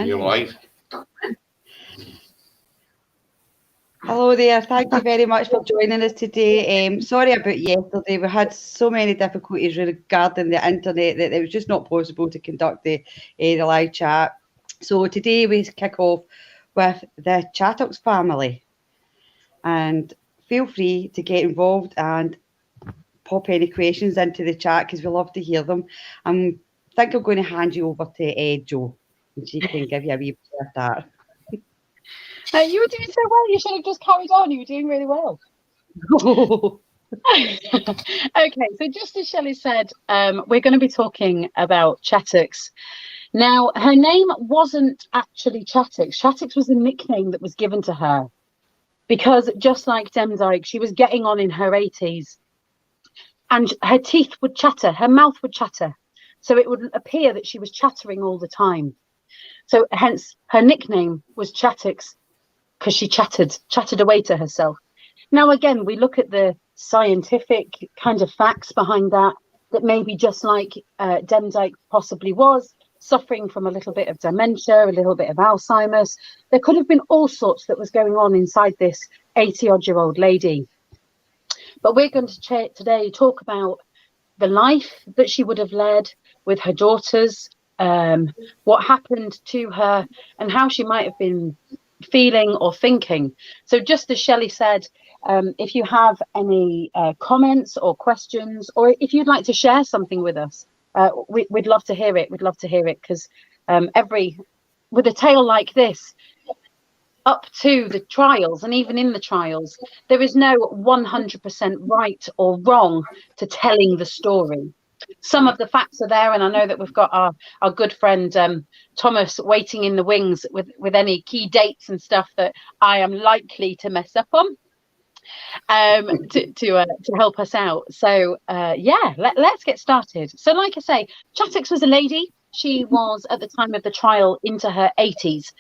You're live. Hello there, thank you very much for joining us today. Sorry about yesterday, we had so many difficulties regarding the internet that it was just not possible to conduct the live chat. So today we kick off with the Chattox family, and feel free to get involved and pop any questions into the chat because we love to hear them. I think I'm going to hand you over to Jo, and she can give you a wee bit of that. You were doing so well. You should have just carried on. You were doing really well. Okay, so just as Shelley said, we're going to be talking about Chattox. Now, her name wasn't actually Chattox. Chattox was a nickname that was given to her because, just like Demdike, she was getting on in her 80s, and her teeth would chatter, her mouth would chatter, so it would appear that she was chattering all the time. So hence her nickname was Chattox, because she chattered away to herself. Now, again, we look at the scientific kind of facts behind that maybe just like Demdike possibly was, suffering from a little bit of dementia, a little bit of Alzheimer's. There could have been all sorts that was going on inside this 80-odd-year-old lady. But we're going to today talk about the life that she would have led with her daughters, what happened to her, and how she might have been feeling or thinking. So just as Shelley said, if you have any comments or questions, or if you'd like to share something with us, we'd love to hear it. We'd love to hear it because with a tale like this, up to the trials, and even in the trials, there is no 100% right or wrong to telling the story. Some of the facts are there, and I know that we've got our good friend Thomas waiting in the wings with any key dates and stuff that I am likely to mess up on to help us out. So let's get started. So like I say, Chattox was a lady. She was at the time of the trial into her 80s.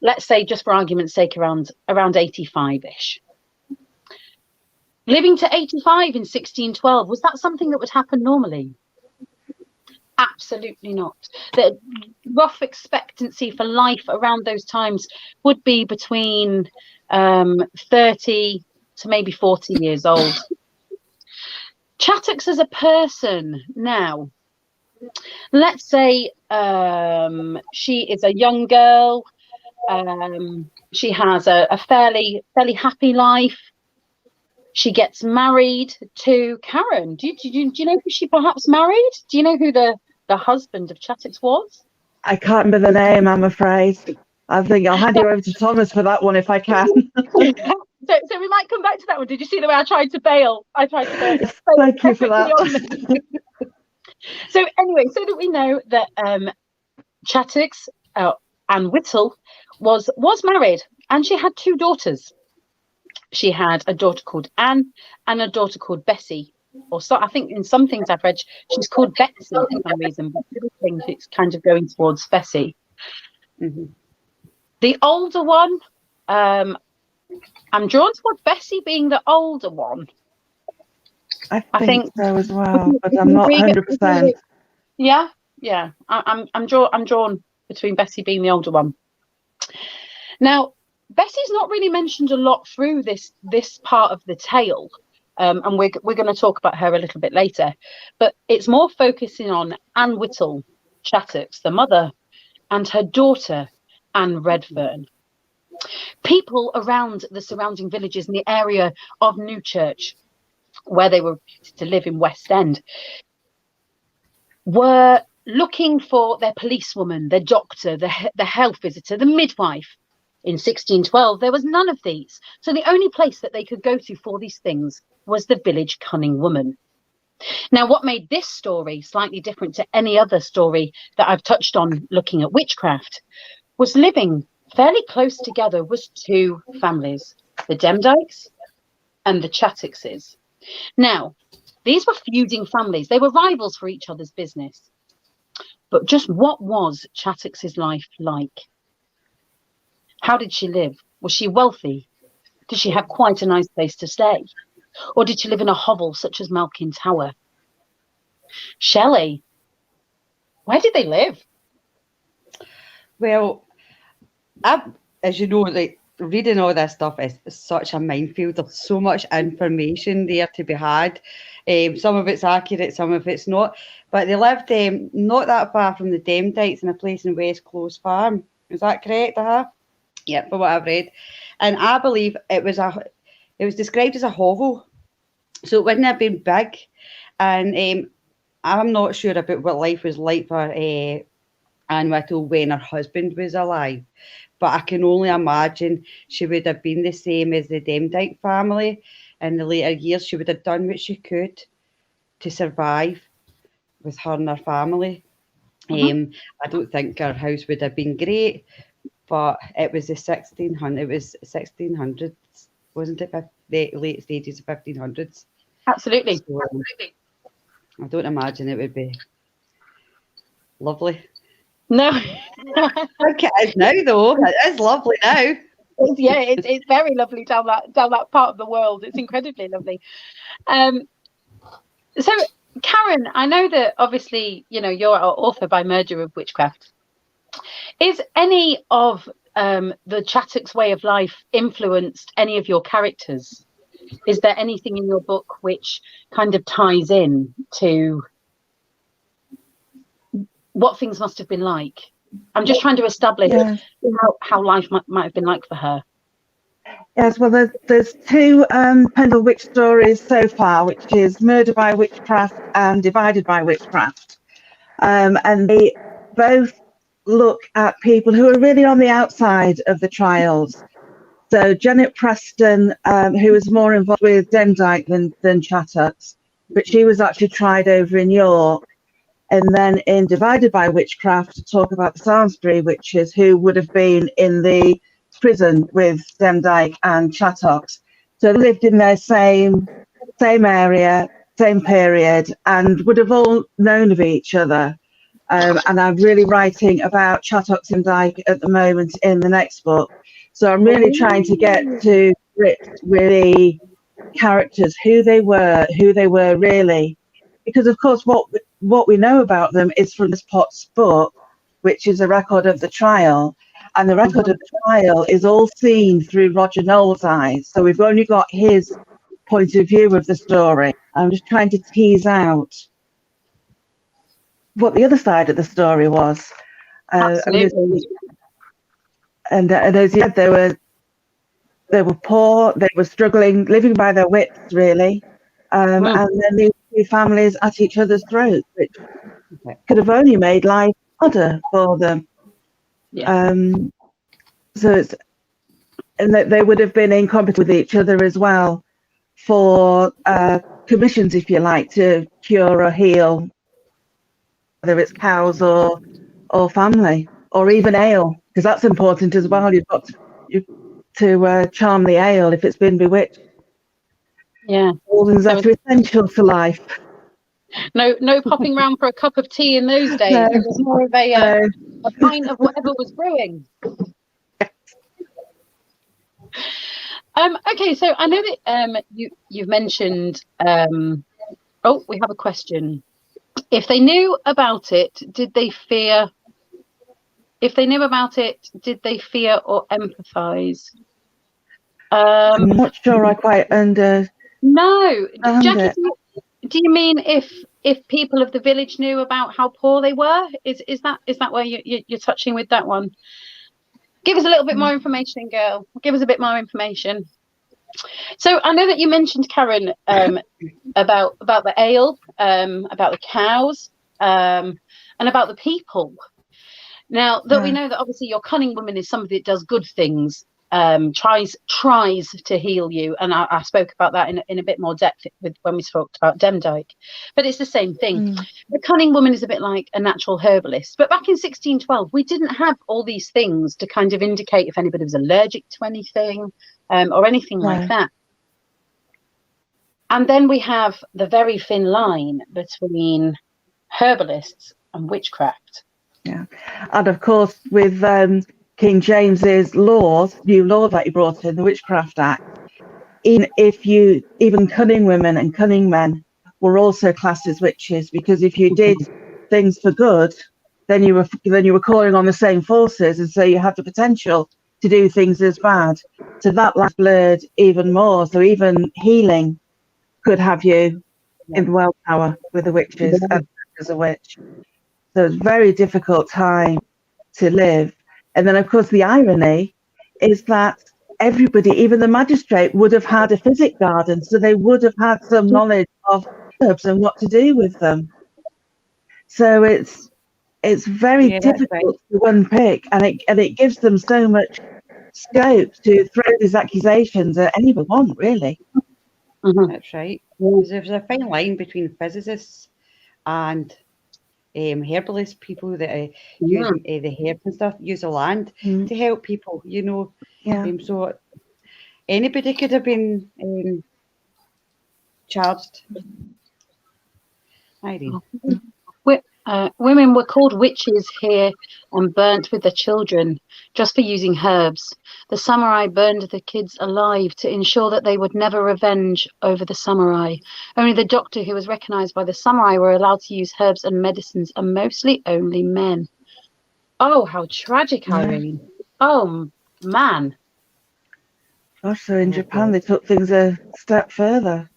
Let's say, just for argument's sake, around 85-ish. Living to 85 in 1612, was that something that would happen normally? Absolutely not. The rough expectancy for life around those times would be between 30 to maybe 40 years old. Chattox as a person now, let's say she is a young girl. She has a fairly happy life. She gets married to Karen. Do you know who she perhaps married? Do you know who the husband of Chattox was? I can't remember the name, I'm afraid. I think I'll hand you over to Thomas for that one if I can. So we might come back to that one. Did you see the way I tried to bail? Thank you for that. So anyway, so that we know that Chattox, Anne Whittle, was married, and she had two daughters. She had a daughter called Anne and a daughter called Bessie. Or so I think in some things I've read she's called Betsy for some reason, but other things it's kind of going towards Bessie. Mm-hmm. The older one, I'm drawn towards Bessie being the older one. I think so as well, but I'm not 100%. Yeah. I'm drawn between Bessie being the older one. Now, Bessie's not really mentioned a lot through this part of the tale, and we're going to talk about her a little bit later. But it's more focusing on Anne Whittle, Chattox, the mother, and her daughter, Anne Redfern. People around the surrounding villages in the area of Newchurch, where they were to live in West End, were looking for their policewoman, their doctor, the health visitor, the midwife. In 1612, there was none of these. So the only place that they could go to for these things was the village cunning woman. Now, what made this story slightly different to any other story that I've touched on looking at witchcraft was living fairly close together was two families, the Demdikes and the Chattoxes. Now, these were feuding families. They were rivals for each other's business. But just what was Chattox's life like? How did she live? Was she wealthy? Did she have quite a nice place to stay? Or did she live in a hovel such as Malkin Tower? Shelley, where did they live? Well, as you know, like reading all this stuff is such a minefield. There's so much information there to be had. Some of it's accurate, some of it's not. But they lived not that far from the Demdikes in a place in West Close Farm. Is that correct? Yeah, from what I've read. And I believe it was described as a hovel, so it wouldn't have been big. And I'm not sure about what life was like for Anne Whittle when her husband was alive, but I can only imagine she would have been the same as the Demdike family in the later years. She would have done what she could to survive with her and her family. I don't think her house would have been great, but it was the 1600s. It was 1600s, wasn't it? The late stages of 1500s. Absolutely. So, I don't imagine it would be lovely. No. Okay, it is now though. It is lovely now. Yeah, it's very lovely down that part of the world. It's incredibly lovely. So Karen, I know that obviously, you know, you're an author by merger of witchcraft. Is any of the Chattox way of life influenced any of your characters? Is there anything in your book which kind of ties in to what things must have been like? I'm just trying to establish how life might have been like for her. Yes, well, there's two Pendle witch stories so far, which is Murder by Witchcraft and Divided by Witchcraft. And they both look at people who are really on the outside of the trials. So Janet Preston, who was more involved with Demdike than Chattox, but she was actually tried over in York. And then in Divided by Witchcraft, talk about the Salisbury witches who would have been in the prison with Demdike and Chattox. So they lived in their same area, same period, and would have all known of each other. And I'm really writing about Chattox and Demdike at the moment in the next book. So I'm really trying to get to grips with the characters, who they were really. Because, of course, what we know about them is from Miss Potts' book, which is a record of the trial. And the record of the trial is all seen through Roger Knowles' eyes. So we've only got his point of view of the story. I'm just trying to tease out what the other side of the story was. Absolutely. And as you said, they were poor, they were struggling, living by their wits, really. And then these two families at each other's throats, which could have only made life harder for them. Yeah. So they would have been in competition with each other as well for commissions, if you like, to cure or heal, whether it's cows or family, or even ale, because that's important as well. You've got to charm the ale if it's been bewitched. Yeah. All things that are essential to life. No popping round for a cup of tea in those days. No. It was more of a pint of whatever was brewing. Okay, so I know that you've mentioned. Oh, we have a question. If they knew about it, did they fear? If they knew about it, did they fear or empathise? I'm not sure I quite No, Jackie, it. do you mean if people of the village knew about how poor they were? Is that where you're touching with that one? Give us a little bit more information, girl. Give us a bit more information. So I know that you mentioned, Karen, about the ale, about the cows, and about the people. Now that we know that obviously your cunning woman is somebody that does good things, tries to heal you, and I spoke about that in a bit more depth when we spoke about Demdike. But it's the same thing. The cunning woman is a bit like a natural herbalist. But back in 1612, we didn't have all these things to kind of indicate if anybody was allergic to anything or anything like that. And then we have the very thin line between herbalists and witchcraft. Yeah, and of course with King James's laws, new law that he brought in, the Witchcraft Act, even cunning women and cunning men were also classed as witches, because if you did things for good, then you were calling on the same forces, and so you have the potential to do things as bad. So that line's blurred even more. So even healing could have you in willpower with the witches and as a witch. So it's a very difficult time to live. And then, of course, the irony is that everybody, even the magistrate, would have had a physic garden, so they would have had some knowledge of herbs and what to do with them. So it's very difficult to unpick, and it gives them so much scope to throw these accusations at anyone, really. That's right. There's a fine line between physicists and herbalist people that use the herbs and stuff, use the land to help people, you know. So anybody could have been charged. Irene. Women were called witches here and burnt with their children just for using herbs. The samurai burned the kids alive to ensure that they would never revenge over the samurai. Only the doctor who was recognized by the samurai were allowed to use herbs and medicines, and mostly only men. Oh, how tragic, Irene. Oh, man. Gosh, so in Japan, they took things a step further.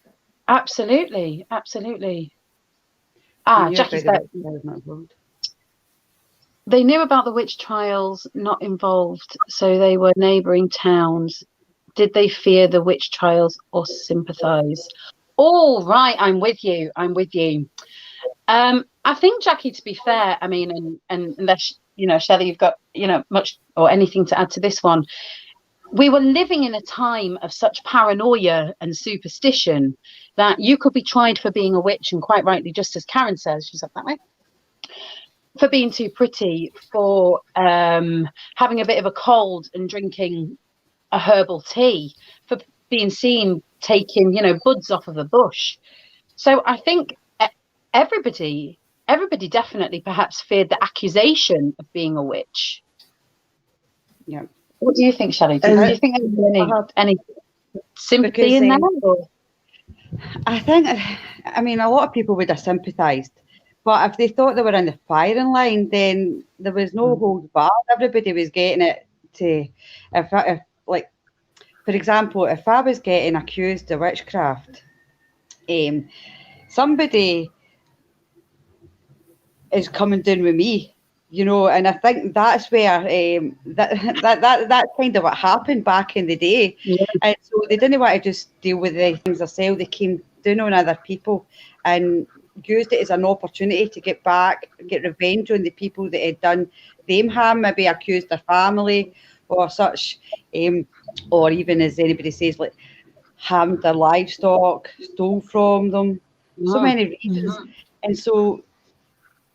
Absolutely, absolutely. Jackie said they knew about the witch trials, not involved, so they were neighbouring towns. Did they fear the witch trials or sympathise? All right, I'm with you. I think, Jackie, to be fair, I mean, and unless, Shelley, you've got, much or anything to add to this one. We were living in a time of such paranoia and superstition that you could be tried for being a witch, and quite rightly, just as Karen says, she's up that way, for being too pretty, for having a bit of a cold and drinking a herbal tea, for being seen taking, buds off of a bush. So I think everybody definitely perhaps feared the accusation of being a witch. Yeah. What do you think, Shelley? Do you think there's any sympathy in that? Or? I think, a lot of people would have sympathised, but if they thought they were in the firing line, then there was no holds barred. Everybody was getting it to, if like, for example, if I was getting accused of witchcraft, somebody is coming down with me. And I think that's where that's kind of what happened back in the day. Yeah. And so they didn't want to just deal with the things themselves. They came down on other people and used it as an opportunity to get revenge on the people that had done them harm, maybe accused their family or such, or even, as anybody says, like harmed their livestock, stole from them. So many reasons. And so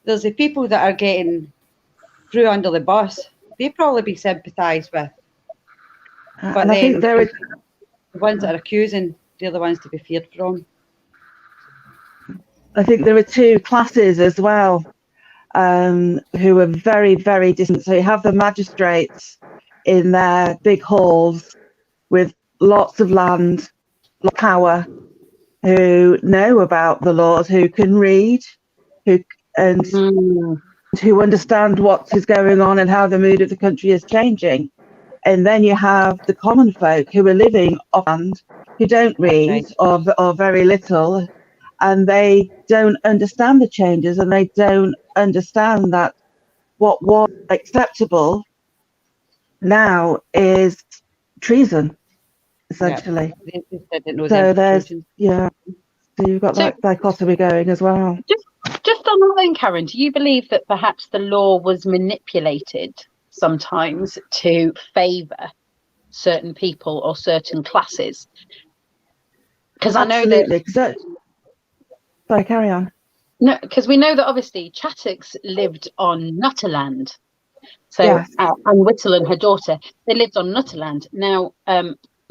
there's the people that are getting through under the bus, they'd probably be sympathised with. But and I think the ones that are accusing, they're the ones to be feared from. I think there are two classes as well, who are very, very distant. So you have the magistrates in their big halls with lots of land, power, who know about the laws, who can read, who understand what is going on and how the mood of the country is changing. And then you have the common folk who are living off land, who don't read or very little, and they don't understand the changes, and they don't understand that what was acceptable now is treason, essentially. So there's so you've got that dichotomy going as well. Just on that then, Karen, do you believe that perhaps the law was manipulated sometimes to favour certain people or certain classes? Because I know that... Sorry, carry on. No, because we know that obviously Chattox lived on Nutterland. So, and Whittle and her daughter, they lived on Nutterland. Now,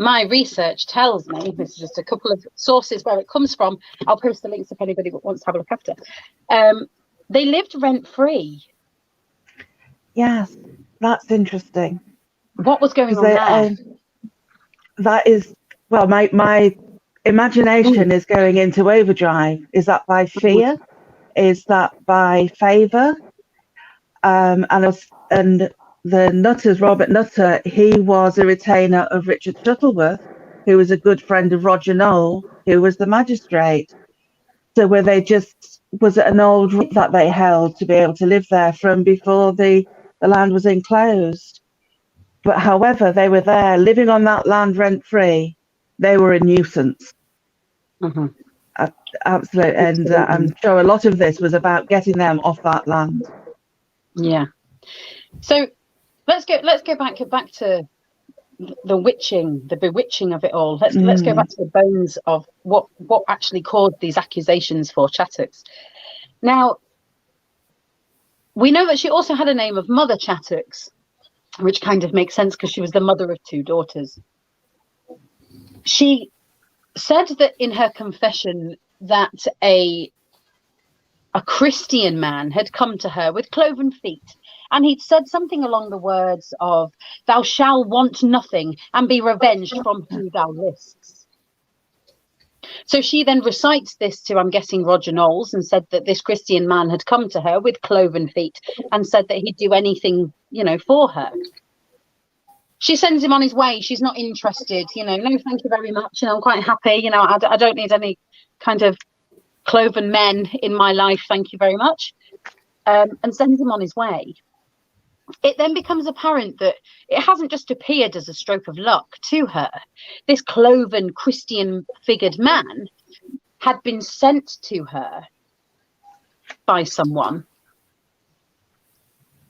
my research tells me, this is just a couple of sources where it comes from, I'll post the links if anybody wants to have a look after. They lived rent-free. Yes, that's interesting. What was going on there? That is, well, my imagination is going into overdrive. Is that by fear? Is that by favour? and the Nutters, Robert Nutter, he was a retainer of Richard Shuttleworth, who was a good friend of Roger Nowell, who was the magistrate. So where they just was an old right that they held to be able to live there from before the land was enclosed. But however, they were there living on that land rent free. They were a nuisance. Mhm. Absolutely. And I'm sure a lot of this was about getting them off that land. Yeah. So let's go back to the bewitching of it all. Let's go back to the bones of what actually caused these accusations for Chattox. Now, we know that she also had a name of Mother Chattox, which kind of makes sense because she was the mother of 2 daughters. She said that in her confession that a Christian man had come to her with cloven feet, and he'd said something along the words of, "Thou shalt want nothing and be revenged from who thou lists." So she then recites this to, I'm guessing, Roger Knowles, and said that this Christian man had come to her with cloven feet and said that he'd do anything, for her. She sends him on his way. She's not interested, no, thank you very much. I'm quite happy. I don't need any kind of cloven men in my life, thank you very much, and sends him on his way. It then becomes apparent that it hasn't just appeared as a stroke of luck to her. This cloven Christian figured man had been sent to her by someone.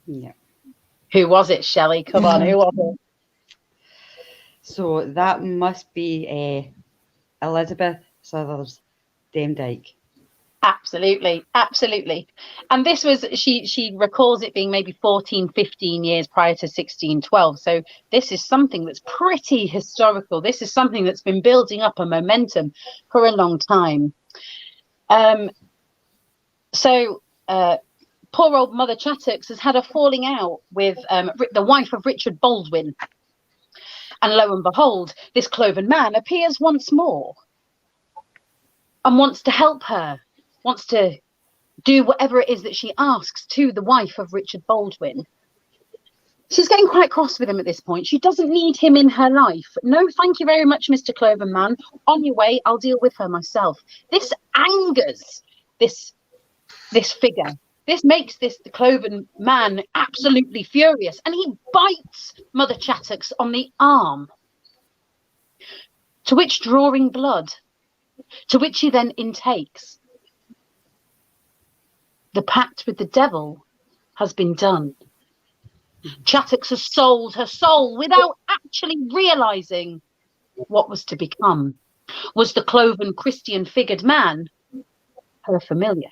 Yeah. Who was it, Shelley? Come on, who was it? So that must be Elizabeth Southers Demdike. Absolutely. And this was, she recalls it being maybe 14, 15 years prior to 1612. So this is something that's pretty historical. This is something that's been building up a momentum for a long time. So poor old Mother Chattox has had a falling out with the wife of Richard Baldwin. And lo and behold, this cloven man appears once more and wants to help her, wants to do whatever it is that she asks to the wife of Richard Baldwin. She's getting quite cross with him at this point. She doesn't need him in her life. No, thank you very much, Mr. Cloven Man. On your way, I'll deal with her myself. This angers this figure. This makes the Cloven Man absolutely furious, and he bites Mother Chattox on the arm, to which drawing blood, to which he then intakes. The pact with the devil has been done. Chattox has sold her soul without actually realizing what was to become. Was the cloven Christian figured man her familiar?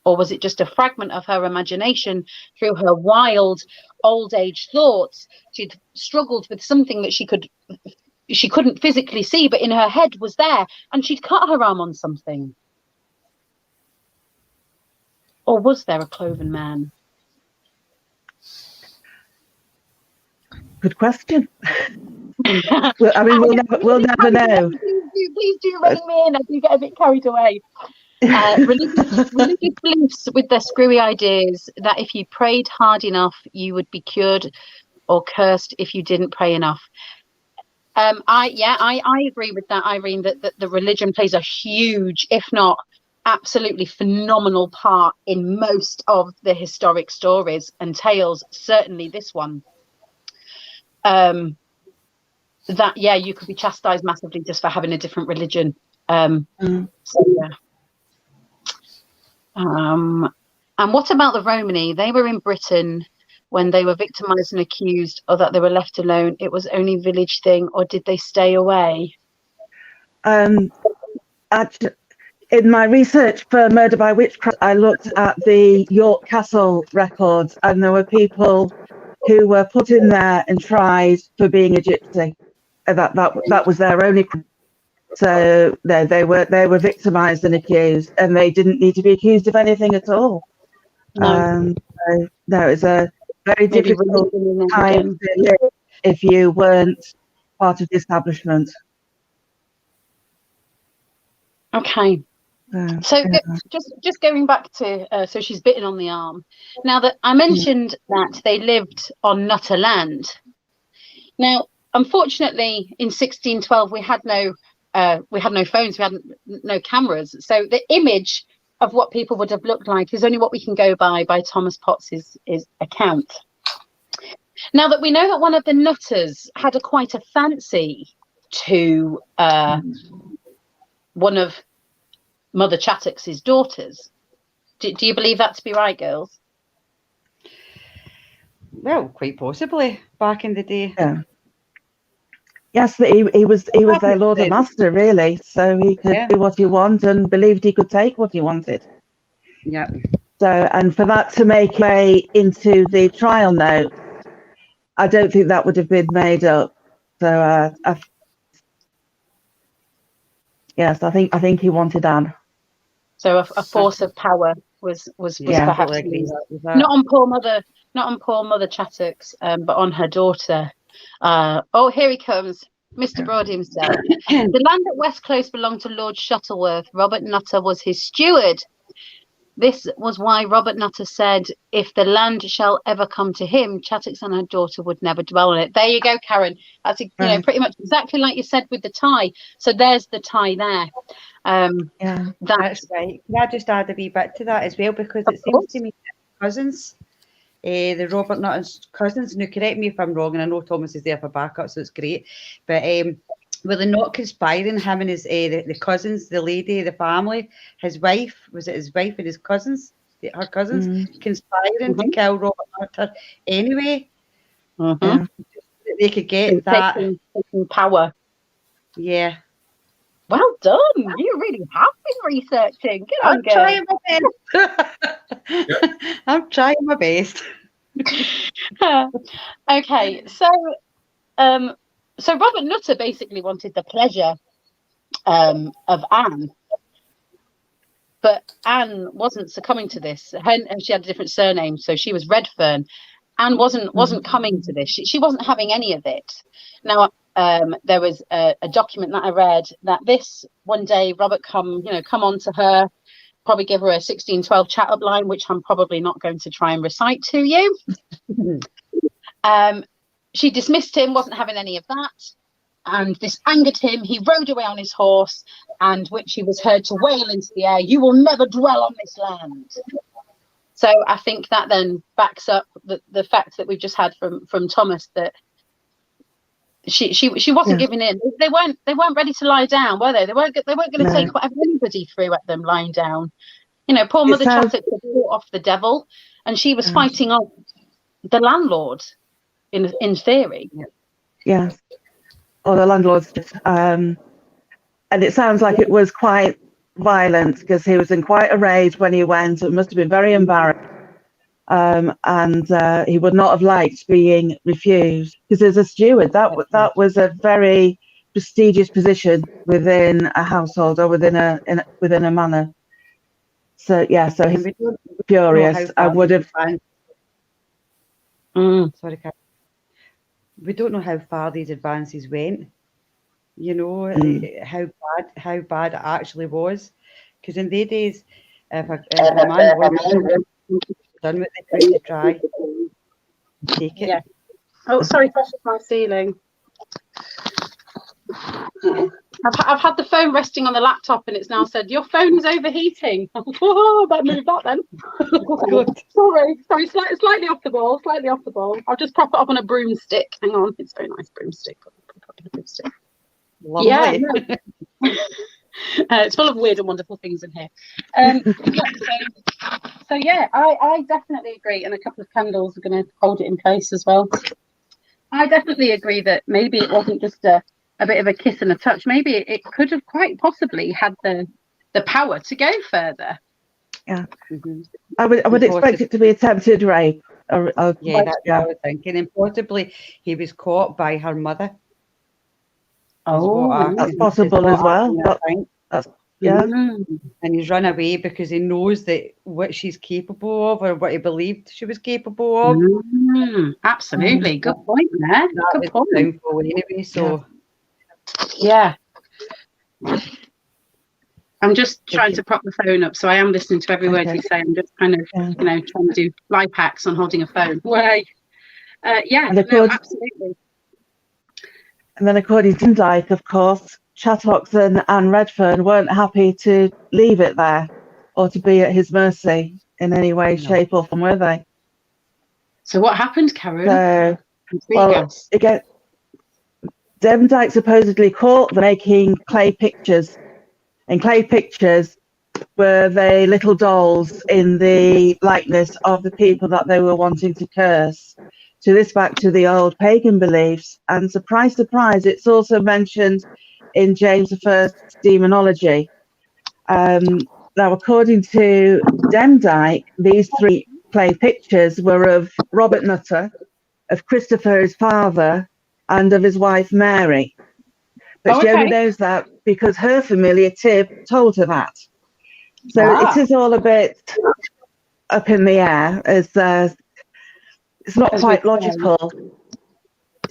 Or was it just a fragment of her imagination through her wild old age thoughts? She'd struggled with something that she couldn't physically see, but in her head was there, and she'd cut her arm on something. Or was there a cloven man? Good question. Well, I mean, we'll never know. Please do rein me in. I do get a bit carried away. Religious beliefs with their screwy ideas that if you prayed hard enough, you would be cured or cursed if you didn't pray enough. I agree with that, Irene, that the religion plays a huge, if not absolutely phenomenal part in most of the historic stories and tales, certainly this one. That, you could be chastised massively just for having a different religion. So, yeah. And what about the Romani? They were in Britain when they were victimized and accused, or that they were left alone. It was only a village thing, or did they stay away? In my research for Murder by Witchcraft, I looked at the York Castle records, and there were people who were put in there and tried for being a gypsy. That was their only crime. So they were victimized and accused, and they didn't need to be accused of anything at all. No. So that was a very difficult time to live if you weren't part of the establishment. Okay. So just going back to so she's bitten on the arm. Now that I mentioned that they lived on Nutter land. Now, unfortunately, in 1612 we had no phones, we had no cameras. So the image of what people would have looked like is only what we can go by Thomas Potts's account. Now that we know that one of the Nutters had quite a fancy to one of Mother Chattox's daughters. Do you believe that to be right, girls? Well, quite possibly back in the day. Yeah. Yes, that he was their Lord and Master, really. So he could do what he wanted and believed he could take what he wanted. Yeah. So, and for that to make way into the trial note, I don't think that would have been made up. So, yes, I think he wanted Anne. So a force of power was perhaps not on poor Mother Chattox, but on her daughter. Oh, here he comes, Mr. Brody himself. The land at West Close belonged to Lord Shuttleworth. Robert Nutter was his steward. This was why Robert Nutter said, if the land shall ever come to him, Chattox and her daughter would never dwell on it. There you go, Karen. That's pretty much exactly like you said with the tie. So there's the tie there. That's right. Can I just add a wee bit to that as well? Because it seems to me that cousins, the Robert Nutter's cousins, now correct me if I'm wrong, and I know Thomas is there for backup, so it's great. But were they not conspiring, him and his the cousins, the lady, the family, his wife, was it his wife and his cousins, her cousins, conspiring to kill Robert Nutter anyway? They could get that taking power. Yeah. Well done. You really have been researching. Good on, girl. Trying my best. I'm trying my best. Okay, so Robert Nutter basically wanted the pleasure of Anne, but Anne wasn't succumbing to this. She had a different surname, so she was Redfern. Anne wasn't coming to this. She wasn't having any of it. Now, there was a document that I read that this one day Robert come on to her, probably give her a 1612 chat up line, which I'm probably not going to try and recite to you. She dismissed him, wasn't having any of that, and this angered him. He rode away on his horse, and which he was heard to wail into the air, "You will never dwell on this land." So I think that then backs up the fact that we've just had from Thomas, that she wasn't giving in. They weren't ready to lie down, were they? They weren't going to take whatever anybody threw at them lying down. Poor Mother Chattox had fought off the devil, and she was fighting off the landlord. In theory, yes, or the landlord's. And it sounds like it was quite violent because he was in quite a rage when he went. It must have been very embarrassed, and he would not have liked being refused, because as a steward, that was a very prestigious position within a household or within a manor. So so he's furious. I would have. Sorry, Karen. We don't know how far these advances went, how bad it actually was. Because in their days, if a man wanted done what they could to try take it. Yeah. Oh, sorry, that's my ceiling. I've had the phone resting on the laptop, and it's now said your phone's overheating. Oh, better move that then. Sorry, slightly off the ball. I'll just prop it up on a broomstick. Hang on, it's a very nice broomstick. Lovely. Yeah, no. It's full of weird and wonderful things in here. So I definitely agree, and a couple of candles are going to hold it in place as well. I definitely agree that maybe it wasn't just a bit of a kiss and a touch. Maybe it could have quite possibly had the power to go further. Yeah, I would expect it to be attempted rape. That's what I was thinking. And possibly he was caught by her mother. That's possible as well. And he's run away because he knows that what she's capable of, or what he believed she was capable of. Absolutely, good point there. Good point. Anyway, so yeah. I'm just trying to prop the phone up, so I am listening to every word Okay. you say. I'm just kind of, trying to do life hacks on holding a phone. Way, yeah, no, absolutely. And then according to Dyke, of course, Chattox and Anne Redfern weren't happy to leave it there or to be at his mercy in any way, shape or form, were they? So what happened, Karen? So, well, again, Demdike supposedly caught them making clay pictures, and clay pictures were the little dolls in the likeness of the people that they were wanting to curse. To this back to the old pagan beliefs, and surprise, surprise, it's also mentioned in James I's demonology. Now, according to Demdike, these 3 clay pictures were of Robert Nutter, of Christopher, his father, and of his wife Mary. But she only knows that because her familiar Tib told her that. So it is all a bit up in the air. It's not quite logical.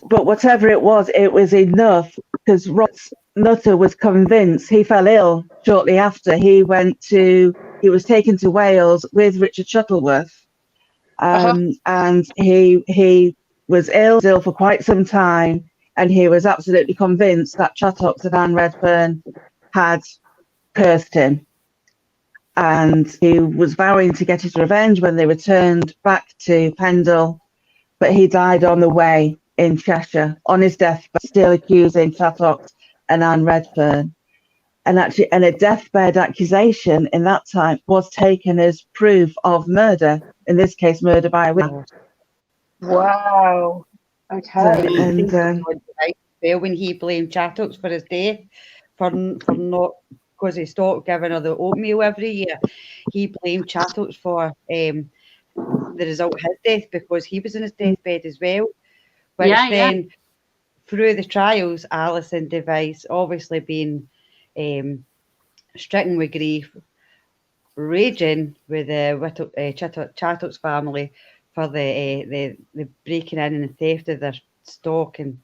But whatever it was enough, because Ross Nutter was convinced. He fell ill shortly after. He was taken to Wales with Richard Shuttleworth. And he was ill for quite some time, and he was absolutely convinced that Chattox and Anne Redfern had cursed him. And he was vowing to get his revenge when they returned back to Pendle, but he died on the way in Cheshire on his deathbed, still accusing Chattox and Anne Redfern. And actually, a deathbed accusation in that time was taken as proof of murder, in this case, murder by witch. Wow. Okay. When he blamed Chattox for his death, for not, because he stopped giving her the oatmeal every year, he blamed Chattox for the result of his death, because he was in his deathbed as well. Which then, through the trials, Alison Device, obviously being stricken with grief, raging with the Chattox family for the breaking in and the theft of their stock and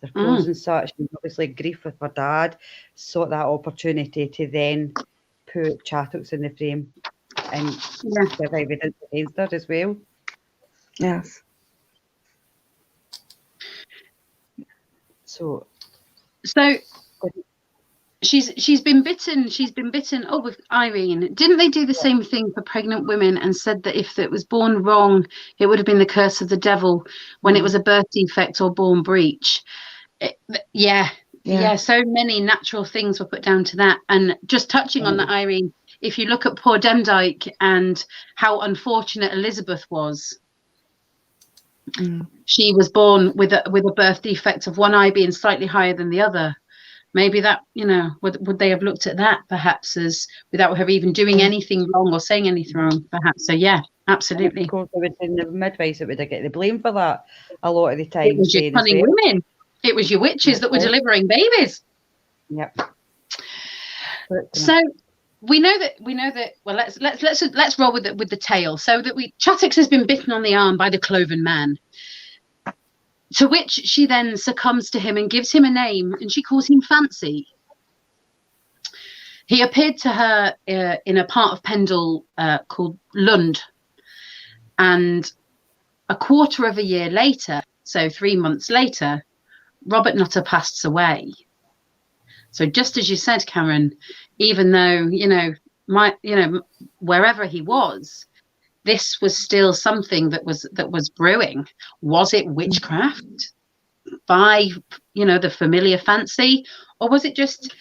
their clothes and such, and obviously grief with her dad, sought that opportunity to then put Chattox in the frame and give evidence against her as well. Yes. So she's been bitten. Oh, with Irene. Didn't they do the same thing for pregnant women and said that if it was born wrong, it would have been the curse of the devil when it was a birth defect or born breech? So many natural things were put down to that. And just touching on that, Irene, if you look at poor Demdike and how unfortunate Elizabeth was, she was born with a birth defect of one eye being slightly higher than the other. Maybe that, would they have looked at that perhaps as without her even doing anything wrong or saying anything wrong, perhaps? So yeah, absolutely. Of course, the midwives that would get the blame for that a lot of the time. It was your cunning women. It was your witches that were delivering babies. Yep. So we know that. Well, let's roll with the tale. So that Chattox has been bitten on the arm by the cloven man, to which she then succumbs to him and gives him a name, and she calls him Fancy. He appeared to her in a part of Pendle called Lund, and a quarter of a year later, so 3 months later, Robert Nutter passed away. So just as you said, Karen, even though wherever he was, this was still something that was brewing. Was it witchcraft by the familiar Fancy, or was it just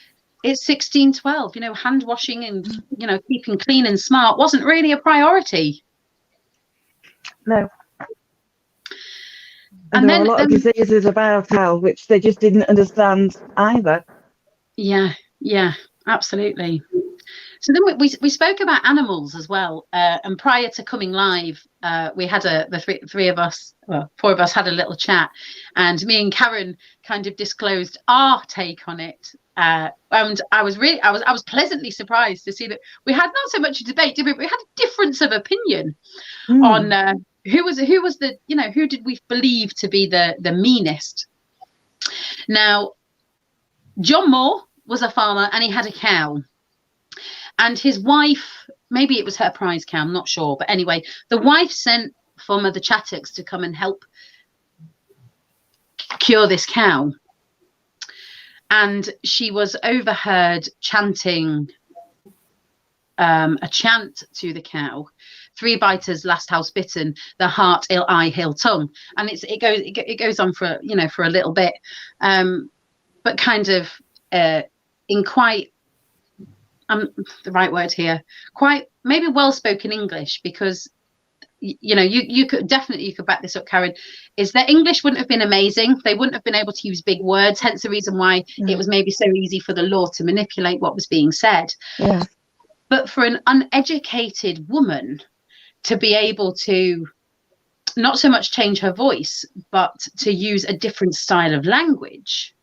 it's 1612? Hand washing and keeping clean and smart wasn't really a priority. No. And there were a lot of diseases about now which they just didn't understand either. Yeah, absolutely. So then we spoke about animals as well, and prior to coming live, we had the four of us had a little chat, and me and Karen kind of disclosed our take on it, and I was pleasantly surprised to see that we had not so much a debate, did we? We had a difference of opinion on who was the who did we believe to be the meanest. Now, John Moore was a farmer and he had a cow. And his wife, maybe it was her prize cow, I'm not sure, but anyway, the wife sent for Mother Chattox to come and help cure this cow. And she was overheard chanting a chant to the cow: 3 biters, last house bitten, the heart, ill eye, hill tongue. And it goes on for, you know, for a little bit, but kind of in quite the right word here, quite maybe well-spoken English, because you know, you could back this up, Karen, is that English wouldn't have been amazing. They wouldn't have been able to use big words, hence the reason why it was maybe so easy for the law to manipulate what was being said. Yeah. But for an uneducated woman to be able to not so much change her voice, but to use a different style of language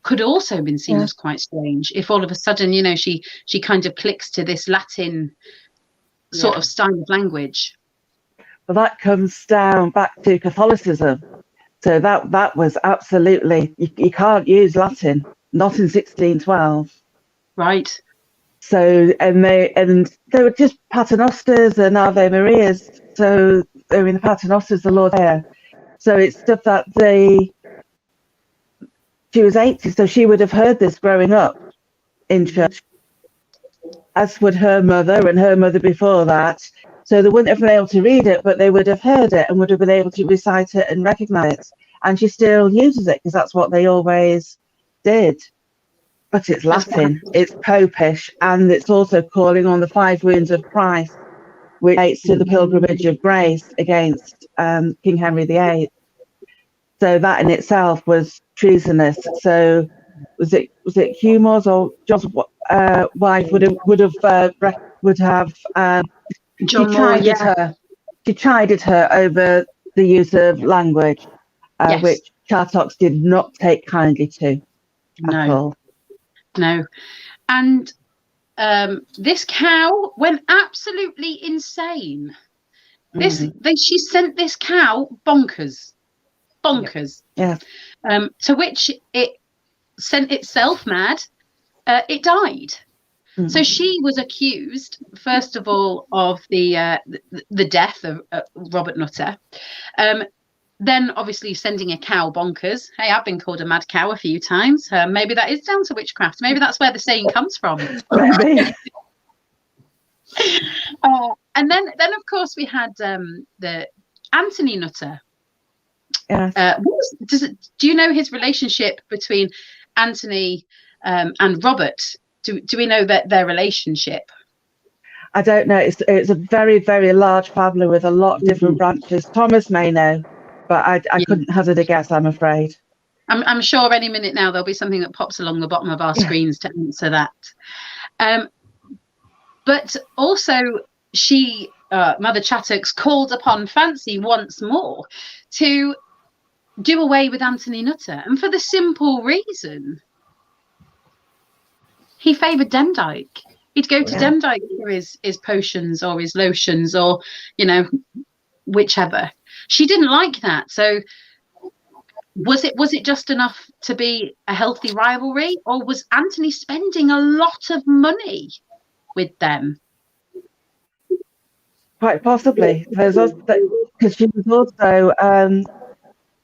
could also have been seen as quite strange. If all of a sudden, you know, she kind of clicks to this Latin sort of style of language. Well, that comes down back to Catholicism. So that was absolutely, you can't use Latin, not in 1612. Right. So, and they were just paternosters and Ave Marias. So, I mean, the paternosters, the Lord there. So it's stuff that she was 80, so she would have heard this growing up in church, as would her mother and her mother before that. So they wouldn't have been able to read it, but they would have heard it and would have been able to recite it and recognize it. And she still uses it because that's what they always did. But it's Latin, it's Popish, and it's also calling on the 5 wounds of Christ, which relates to the pilgrimage of grace against King Henry VIII. So that in itself was treasonous. So was it Humours or John's wife would have John Moore, she chided her over the use of language, which Chattox did not take kindly to at all. No. And this cow went absolutely insane. She sent this cow bonkers. Yeah. To which it sent itself mad. It died. So she was accused, first of all, of the death of Robert Nutter. Then, obviously, sending a cow bonkers. Hey, I've been called a mad cow a few times. Maybe that is down to witchcraft. Maybe that's where the saying comes from. Maybe. And then, of course, we had the Anthony Nutter. Yeah. Do you know his relationship between Anthony and Robert? Do we know that their relationship? I don't know. It's a very, very large family with a lot of different branches. Thomas may know, but I couldn't hazard a guess, I'm afraid. I'm sure any minute now there'll be something that pops along the bottom of our screens to answer that. But also she, Mother Chattox, called upon Fancy once more to do away with Anthony Nutter, and for the simple reason he favoured Demdike. He'd go to Demdike for his potions or his lotions or, you know, whichever. She didn't like that. So was it just enough to be a healthy rivalry, or was Anthony spending a lot of money with them? Quite possibly, because she was also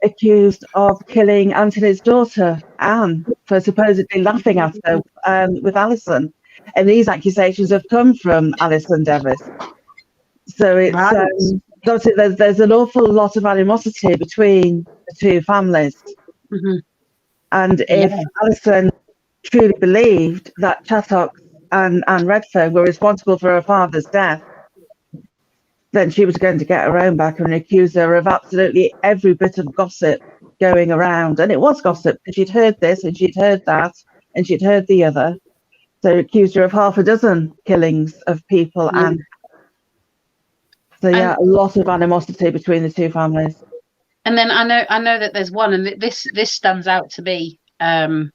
accused of killing Anthony's daughter, Anne, for supposedly laughing at her with Alison. And these accusations have come from Alison Devis. So it's obviously there's an awful lot of animosity between the two families. And if Alison truly believed that Chattox and Redfern were responsible for her father's death, then she was going to get her own back and accuse her of absolutely every bit of gossip going around. And it was gossip, because she'd heard this and she'd heard that and she'd heard the other. So accused her of 6 killings of people. And so, a lot of animosity between the two families. And then I know that there's one, and this stands out to be close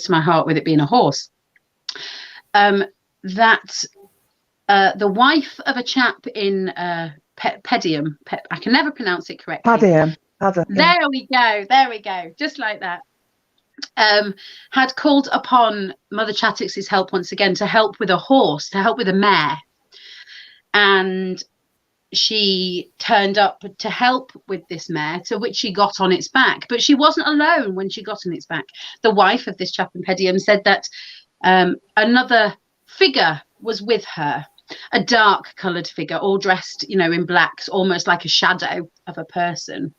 to my heart, with it being a horse. That the wife of a chap in Pedium, I can never pronounce it correctly. Padium. There we go, just like that. had called upon Mother Chattox's help once again to help with a horse, to help with a mare. And she turned up to help with this mare, to which she got on its back. But she wasn't alone when she got on its back. The wife of this chap in Pedium said that another figure was with her, a dark coloured figure, all dressed, you know, in blacks, almost like a shadow of a person.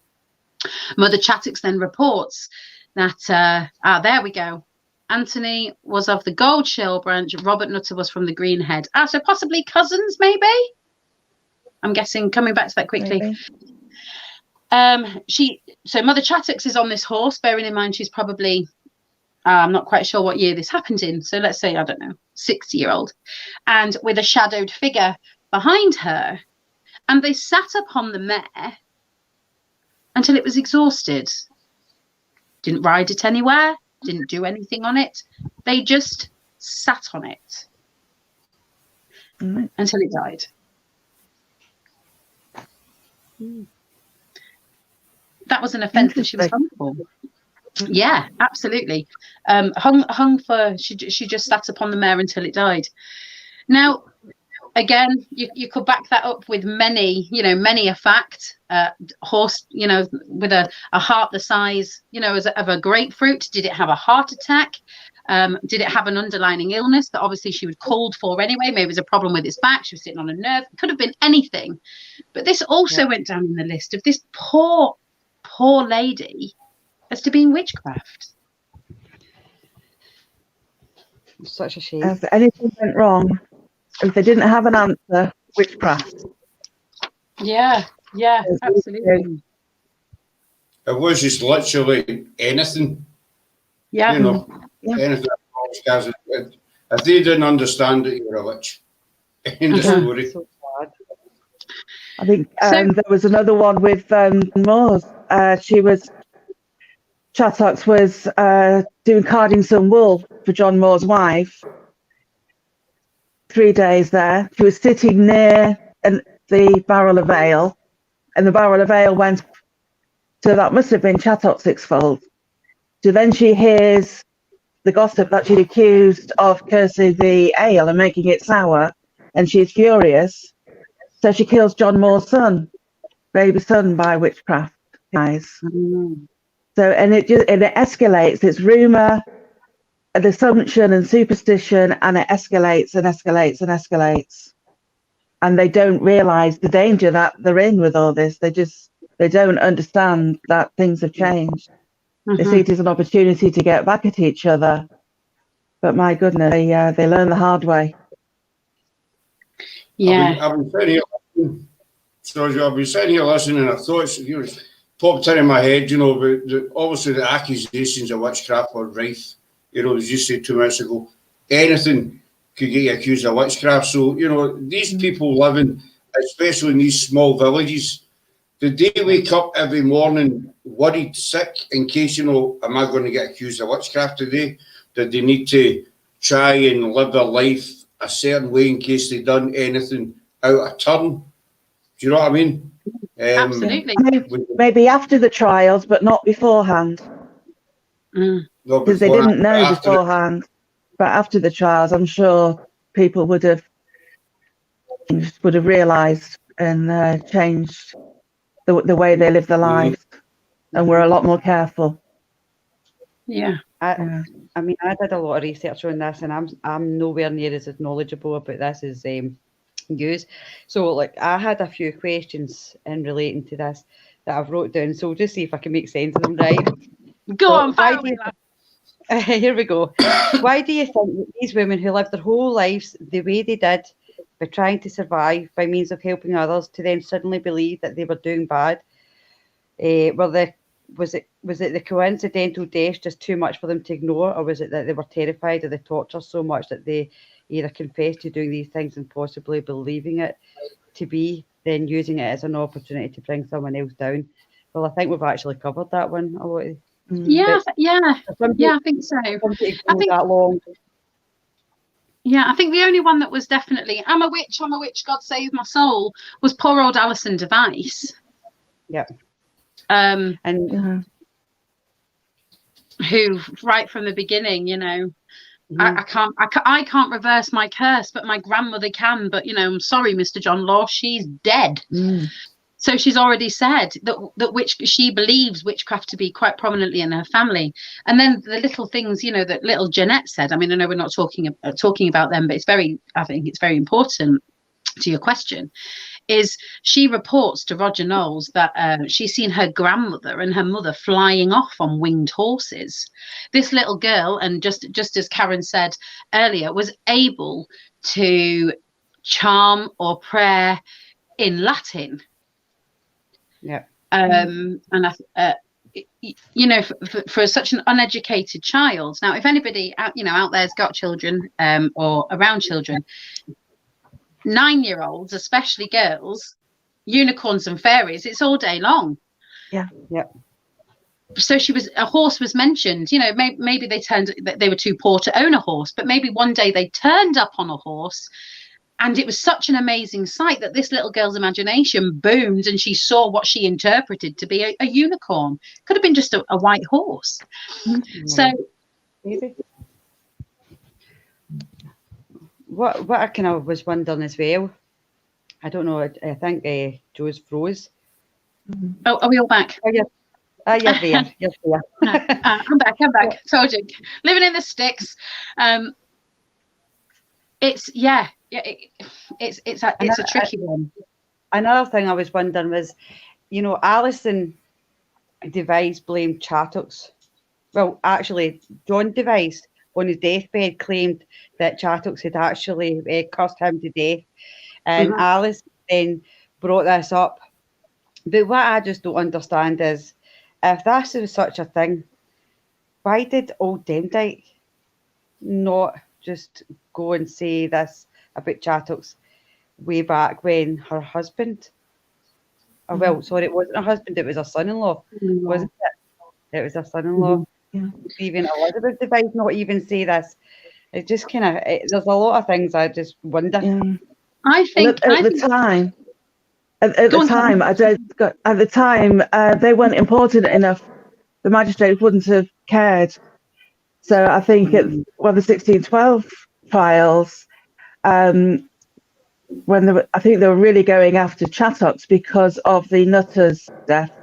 Mother Chattox then reports that, there we go. Anthony was of the Gold Shell branch. Robert Nutter was from the Green Head. So possibly cousins, maybe? I'm guessing, coming back to that quickly. So Mother Chattox is on this horse, bearing in mind she's probably, I'm not quite sure what year this happened in. So let's say, I don't know, 60-year-old. And with a shadowed figure behind her. And they sat upon the mare until it was exhausted. Didn't ride it anywhere, didn't do anything on it. They just sat on it until it died. That was an offence that she was hung for. Yeah, absolutely. Hung for, she just sat upon the mare until it died. Now, again, you could back that up with many a fact. Horse, with a heart the size, of a grapefruit. Did it have a heart attack? Did it have an underlying illness that obviously she was called for anyway? Maybe it was a problem with its back. She was sitting on a nerve. It could have been anything. But this also went down in the list of this poor lady as to being witchcraft. Such a shame. If anything went wrong, if they didn't have an answer, witchcraft. Yeah, absolutely. It was just literally anything. Yeah. Anything. If they didn't understand it, you're a witch. End of story. So sad. I think there was another one with Moores. Chattox was doing carding some wool for John Moore's wife. 3 days there. She was sitting near the barrel of ale, and the barrel of ale went, so that must have been Chattox's fault. So then she hears the gossip that she'd accused of cursing the ale and making it sour, and she's furious. So she kills John Moore's son, baby son, by witchcraft. Guys. So and it escalates. It's rumour, an assumption, and superstition, and it escalates and escalates and escalates. And they don't realise the danger that they're in with all this. They don't understand that things have changed. They see it as an opportunity to get back at each other. But my goodness, they learn the hard way. Yeah. I've been sitting here listening, and I thought it popped into my head, but obviously the accusations of witchcraft were rife. As you said 2 minutes ago, anything could get you accused of witchcraft. So, these people living, especially in these small villages, did they wake up every morning worried, sick, in case, am I going to get accused of witchcraft today? Did they need to try and live their life a certain way in case they done anything out of turn? Do you know what I mean? Absolutely. Maybe after the trials, but not beforehand. Because they didn't know beforehand. But after the trials, I'm sure people would have realised and changed the way they live their lives, and were a lot more careful. Yeah. I mean, I did a lot of research on this, and I'm nowhere near as knowledgeable about this as yous. So, I had a few questions in relating to this that I've wrote down. So, just see if I can make sense of them, right? Go on, fire away. Here we go. Why do you think that these women who lived their whole lives the way they did, by trying to survive by means of helping others, to then suddenly believe that they were doing bad? Was it the coincidental death just too much for them to ignore, or was it that they were terrified of the torture so much that they either confessed to doing these things and possibly believing it to be, then using it as an opportunity to bring someone else down? Well, I think we've actually covered that one a lot. Yeah, I think so. I think that long. Yeah, I think the only one that was definitely I'm a witch, God save my soul, was poor old Alison Device. Yeah. And who right from the beginning, Mhm. I can't reverse my curse, but my grandmother can. But I'm sorry, Mr. John Law, she's dead. Mm. So she's already said that she believes witchcraft to be quite prominently in her family. And then the little things, that little Jeanette said. I mean, I know we're not talking about them, but I think it's very important to your question. Is she reports to Roger Knowles that she's seen her grandmother and her mother flying off on winged horses. This little girl, and just as Karen said earlier, was able to charm or pray in Latin. Yeah. And for such an uneducated child. Now, if anybody out there's got children or around children, 9-year-olds, especially girls, unicorns and fairies, it's all day long. Yeah. So a horse was mentioned. Maybe they were too poor to own a horse, but maybe one day they turned up on a horse. And it was such an amazing sight that this little girl's imagination boomed, and she saw what she interpreted to be a unicorn. Could have been just a white horse. Mm-hmm. So, Maybe. What I kind of was wondering as well, I don't know, I think Joe's froze. oh, are we all back? Oh, you're there. You're there. I'm back. Told you. Living in the sticks. It's a tricky one. Another thing I was wondering was, Alison Device blamed Chattox. Well, actually, John Device on his deathbed claimed that Chattox had actually cursed him to death, and Alice then brought this up. But what I just don't understand is, if this was such a thing, why did old Demdike not just go and say this about Chattox way back when her husband, well, sorry, it wasn't her husband, it was her son-in-law, wasn't it? It was her son-in-law. Yeah. Even Elizabeth Device not even say this. It just there's a lot of things I just wonder. Yeah. I think at the time, they weren't important enough. The magistrates wouldn't have cared. So I think the 1612 trials, I think they were really going after Chattox because of the Nutter's death.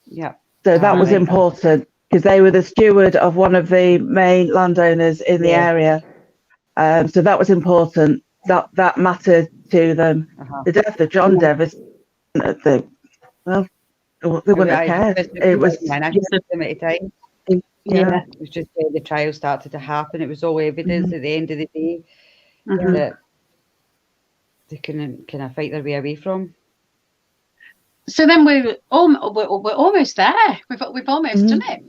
Yeah. So that was important because they were the steward of one of the main landowners in the area. So that was important. That mattered to them. The death of John Devis, they wouldn't have cared. It was it was just the trial started to happen. It was all evidence at the end of the day that they couldn't kind of fight their way away from. So then we're almost there. We've almost done it.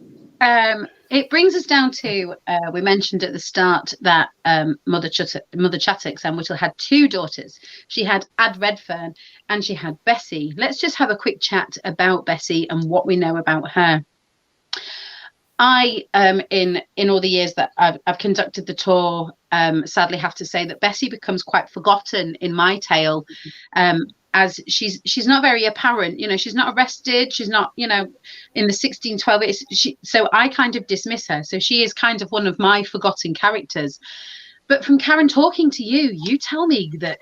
It brings us down to we mentioned at the start that Mother Chattox and Whittle had 2 daughters. She had Ad Redfern and she had Bessie. Let's just have a quick chat about Bessie and what we know about her. I in all the years that I've conducted the tour, sadly have to say that Bessie becomes quite forgotten in my tale. As she's not very apparent, she's not arrested, she's not, in the 1612. So I kind of dismiss her. So she is kind of one of my forgotten characters. But from Karen talking to you, you tell me that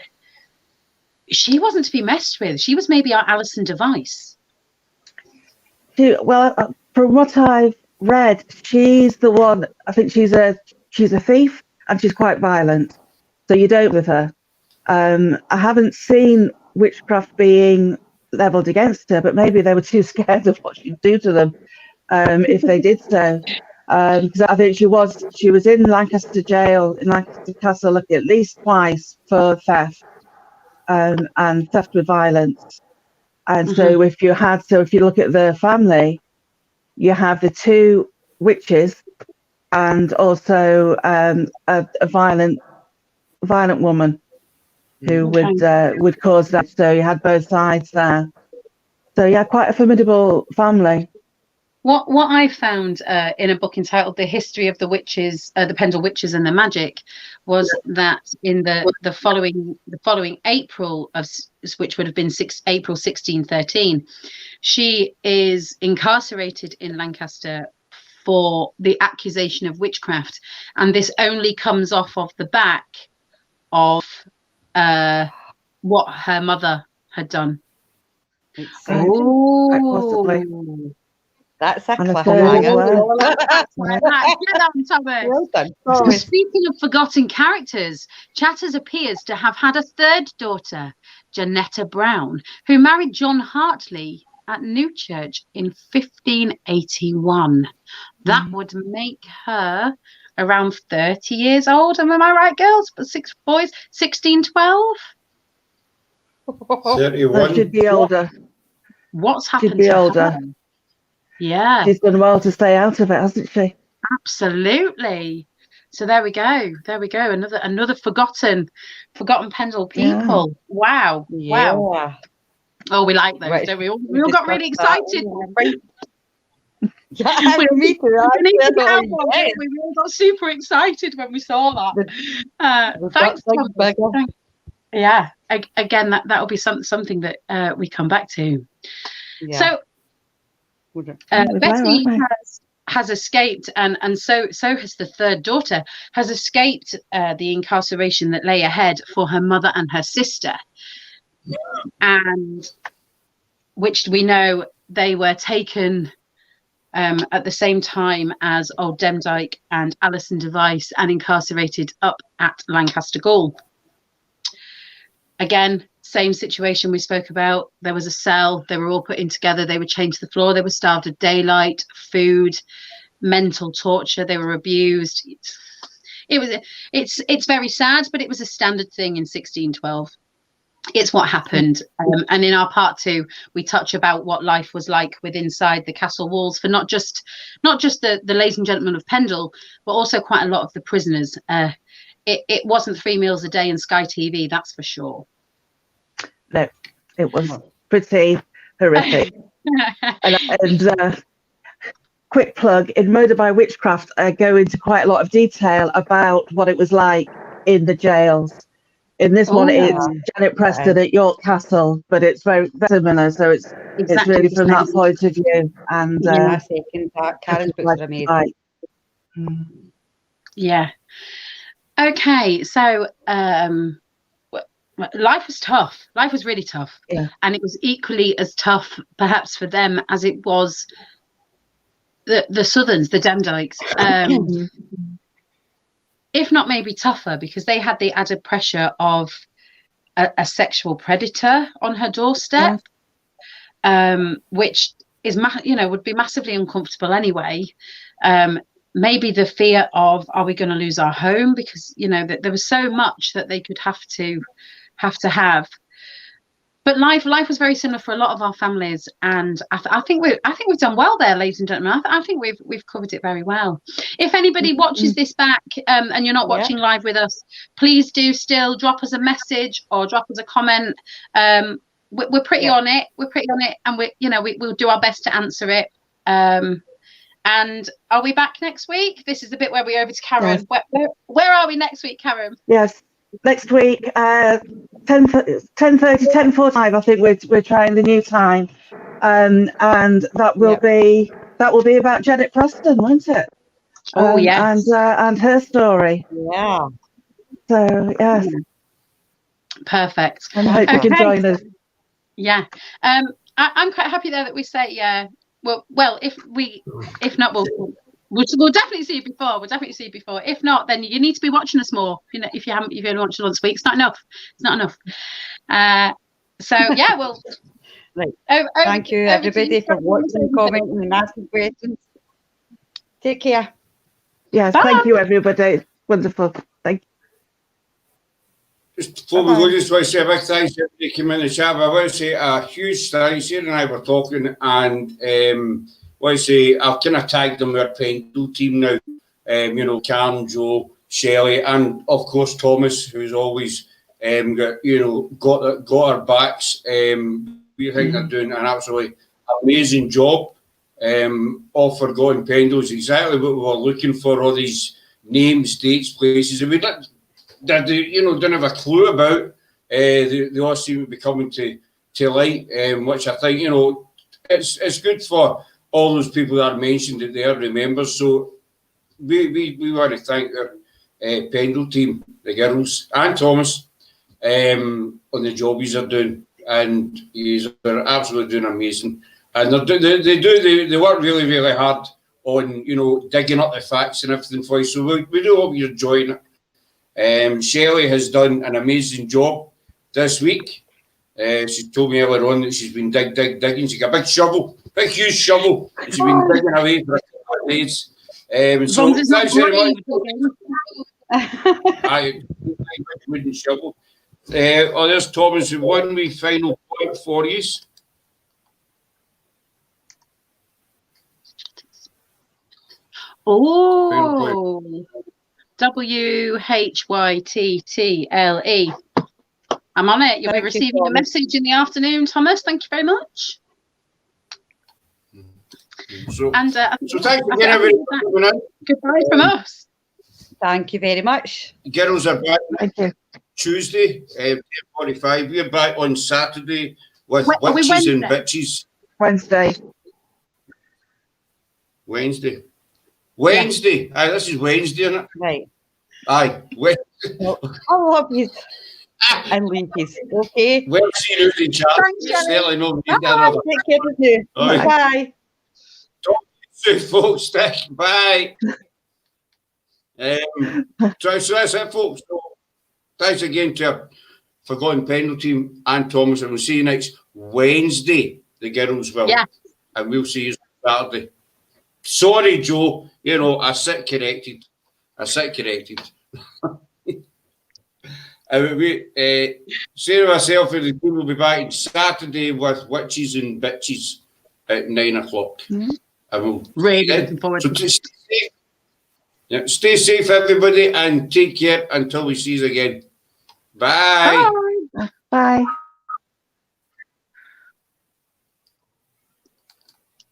she wasn't to be messed with. She was maybe our Alison Device. Well, from what I've read, she's the one. I think she's a thief and she's quite violent. So you don't with her. I haven't seen witchcraft being levelled against her, but maybe they were too scared of what she'd do to them if they did so. Because I think she was in Lancaster Jail, in Lancaster Castle, at least twice for theft and theft with violence. And so if you look at the family, you have the 2 witches and also a violent woman who would cause that. So you had both sides there. So yeah, quite a formidable family. What I found in a book entitled "The History of the Witches, the Pendle Witches and the Magic," was that in the following April which would have been April 1613, she is incarcerated in Lancaster for the accusation of witchcraft, and this only comes off of the back of what her mother had done. Possibly. That's a And a third as cliffhanger. well. Get on, Thomas. Well done. So Sorry. speaking of forgotten characters, Chatters appears to have had a third daughter, Janetta Brown, who married John Hartley at Newchurch in 1581. That would make her around 30 years old. Am I right, girls? But 6 boys, 1612. 31. She'd be older. What's happened She'd be to older. her? Yeah. She's done well to stay out of it, hasn't she? Absolutely. So there we go. Another forgotten Pendle people. Yeah. Wow. Yeah. Wow. Oh, we like those, Right. don't we? We all got really excited. Yeah, me too. We all got super excited when we saw that. Thanks, Tom. Yeah. Again, that'll be something that we come back to. Yeah. So Betty has escaped, and so has the third daughter, has escaped the incarceration that lay ahead for her mother and her sister, and which we know they were taken at the same time as Old Demdike and Alison Device and incarcerated up at Lancaster Gaol. Again, same situation we spoke about. There was a cell. They were all put in together. They were chained to the floor. They were starved of daylight, food, mental torture. They were abused. It's very sad, but it was a standard thing in 1612. It's what happened. And in our part 2, we touch about what life was like inside the castle walls for not just the ladies and gentlemen of Pendle, but also quite a lot of the prisoners. It wasn't 3 meals a day and Sky TV, that's for sure. No, it was pretty horrific. and quick plug, in Murder by Witchcraft, I go into quite a lot of detail about what it was like in the jails. In this one, it's Janet Preston at York Castle, but it's very similar. So it's really from that point of view. And I second that. Karen's books are amazing. Yeah. Okay, so life was tough. Life was really tough. Yeah. And it was equally as tough, perhaps, for them as it was the Southerns, the Demdikes. If not maybe tougher, because they had the added pressure of a sexual predator on her doorstep, which is, would be massively uncomfortable anyway. Maybe the fear of, are we going to lose our home? Because, that there was so much that they could have to have. But life was very similar for a lot of our families, and I think we've done well there, ladies and gentlemen. I think we've covered it very well. If anybody watches this back and you're not watching live with us, please do still drop us a message or drop us a comment. We're pretty on it. We're pretty on it, and we'll do our best to answer it. And are we back next week? This is the bit where we over to Karen. Yes. Where are we next week, Karen? Yes. Next week, 10:30, 10:45. I think we're trying the new time, and that will be about Janet Preston, won't it? Oh yes, and her story. Yeah. So yes. Perfect. And I hope you can join us. Yeah. I'm quite happy there that we say Well, if not, we'll definitely see you before. We'll definitely see you before. If not, then you need to be watching us more. If you only watched it once a week, it's not enough. It's not enough. So yeah, well. Right. Thank you, everybody, for watching, commenting, and asking questions. Take care. Yes, thank you, everybody. Wonderful. Thank you. Just before we go, just want to say a big thanks to everybody who came in the chat. But I want to say a huge thanks. Sarah and I were talking, and I want to say I've kind of tagged them with our Pendle team now. Cam, Joe, Shelley, and of course Thomas, who's always got our backs. We think they're doing an absolutely amazing job. of forgotten pendles, exactly what we were looking for, all these names, dates, places that we didn't have a clue about. They all seem to be coming to light, which I think, it's good for all those people that are mentioned that they are remembered. So we want to thank our pendle team, the girls, and Thomas, on the job he's are doing, and they're absolutely doing amazing. And they work really, really hard on digging up the facts and everything for you. So we do hope you're enjoying it. Shelley has done an amazing job this week. She told me earlier on that she's been digging. She got a big shovel, big huge shovel. And she's been digging away for a couple of days. So thanks very much. I wooden shovel. There's Thomas with one wee final point for you. Oh, WHYTTLE. I'm on it. You'll be receiving a message in the afternoon, Thomas. Thank you very much. So And thanks again, everyone. Goodbye from us. Thank you very much. Girls are back Thank you. Tuesday, 10:45. We're back on Saturday with Are we witches and Wednesday? bitches. Wednesday. Wednesday. Aye, this is Wednesday, isn't it? Right. Aye. I love you. And leave you. Okay. Well, see you in chat. Thanks, Shelley. Certainly no need Bye. another. Take care of you. Aye. Bye. Talk to you soon, folks. Bye. So that's it, folks. So, thanks again to our Forgotten Pendle team and Thomas, and we'll see you next Wednesday. The girls will. Yeah. And we'll see you Saturday. Sorry, Joe. I sit corrected. Sarah myself and the team will be back Saturday with witches and bitches at 9 o'clock. Mm-hmm. I will. Really looking forward to it. Stay safe. Yeah, stay safe, everybody, and take care until we see you again. Bye. Bye. Bye.